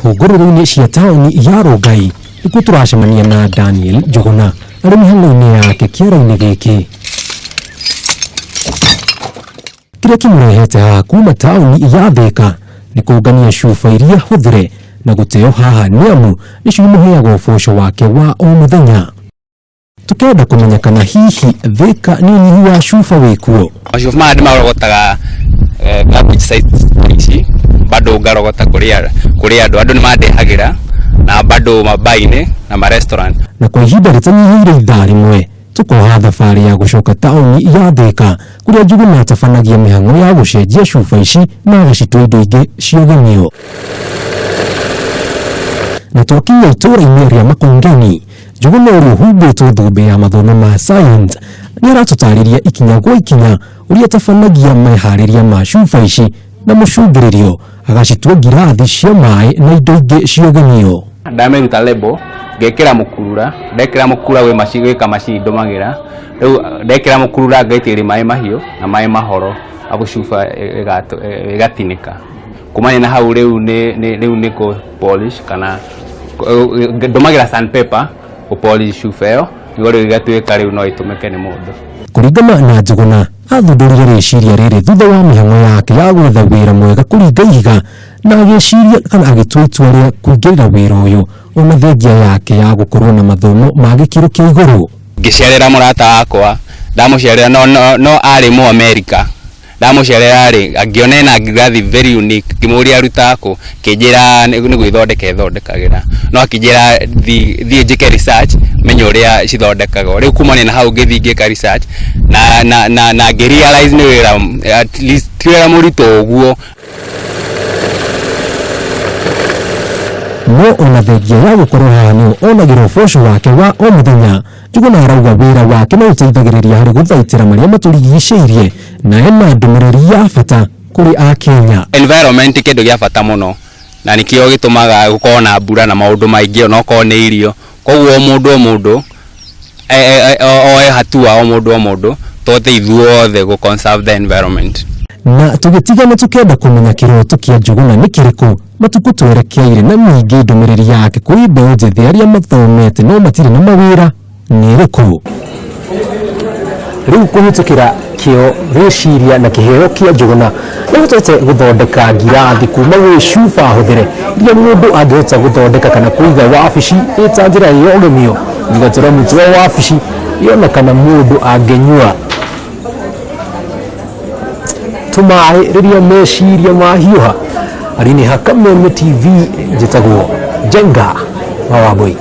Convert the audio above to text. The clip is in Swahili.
hũgũrũrũ-inĩ cia taũni ya Rongai nĩkuo tũracemania na Daniel Njuguna arĩ mĩhang'o-inĩ yake kĩara-inĩ gĩkĩ. Kĩrĩa kĩmũrehete haha kuma taũni ya Thika nĩ kũngania cuba iria hũthĩre na gũteo haha nĩ amu nĩcio imũheaga ũboco wake wa o mũthenya. Tukenda kũmenya kana hihi Thika nĩ ũnyihu wa cuba wĩkuo. Macuba maya ndĩmarogotaga garbage sites ici, bado ngarogota kũrĩ andũ nĩmandehagĩra na bado mabainĩ na marestaurant. Na kwa ihinda rĩtanyihĩire ithaa rĩmwe tukoha thabarĩ ya gũcoka taũni ya Thika kũrĩa Njuguna atabanagia mĩhang'o ya gũcenjia cuba ici na agacitua indo ingĩ cia ũgemio. Na twakinya itũũra-inĩ rĩa Makongeni, Njuguna ũrĩa ũhumbĩtwo thũmbĩ ya mathomo ma science nĩ aratũtarĩria ikinya gwa ikinya ũrĩa atabanagia meharĩria ma cuba ici na mũcũngĩrĩrio agacitua ngirathi cia maĩ na indo ingĩ cia ũgemio. Ndamĩruta lebo ngekĩra mũkurura, ndekĩra mũkurura gwĩ kamacini ndũmagĩra, rĩu ndekĩra mũkurura ngaitĩrĩria maĩ mahiũ na maĩ mahoro abu cuba ĩgatinĩka. Kumania na hau rĩu nĩ kũ polish kana ndũmagĩra sandpaper kũ polish cuba ĩyo nĩguo rĩu ĩgatuĩka rĩu no ĩtũmĩke nĩ mũndũ. Kũringana na Njuguna athundũrire rĩciria rĩrĩ thutha wa mĩhang'o yake ya gwetha wĩra mwega kũringa ihiga na agĩciria kana agĩtua itua rĩa kũingĩrĩra wĩra ũyũ ona thengia yake ya gũkorwo na mathomo ma gĩkĩro kĩa igũrũ. Ngĩciarĩra mũrata wakwa ndamũciarĩra no arĩ Mũamerika, ndamũciarĩra angĩona ena ngirathi very unique ngĩmũria aruta kũ, kĩnjĩra nĩ gwĩthondekagĩra no akĩnjĩra thiĩ njĩke research menye ũrĩa cithondekagwo. Rĩu kumania na hau ngĩthiĩ ngĩka research na ngĩrealize nĩ wĩra at least ti wĩra mũritũ ũguo. No ona thengia ya gũkorwo haha nĩyo onagĩra ũboco wake wa o mũthenya, Njuguna arauga wĩra wake no ũteithagĩrĩria harĩ gũthaitĩra marĩa matũrigicĩirie na ena ndũmĩrĩri ya bata kũrĩ Akenya. Environment kĩndũ gĩa bata mũno na nĩkĩo gĩtũmaga gũkorwo na mbura na maũndũ maingĩ ona okorwo nĩ irio. Koguo mũndũ oe hatua o mũndũ tũhote ithuothe gũ conserve the environment. Na tũgĩtigana tukenda kũmenya kĩroto kĩa Njuguna nĩ kĩrĩkũ, matukũ twerekeire na ningĩ ndũmĩrĩri yake kũrĩ mbeũ njĩthĩ arĩa mathomete no matirĩ na mawĩra nĩ ĩrĩkũ. Rĩu kũhĩtũkĩra kĩo rĩciria na kĩheo kĩa Njuguna nĩhotete gũthondeka ngirathi kuma gwĩ cuba hũthĩre iria mũndũ angĩhota gũthondeka kana kũiga wabici ĩta njĩra ya ũgemio, igatũra mũtwe wa wabici yona kana mũndũ angĩnyua tũmaĩ rĩrĩa meciria mahiũha. Arĩ nĩ Kameme TV njĩtagwo Jenga wa Wambui.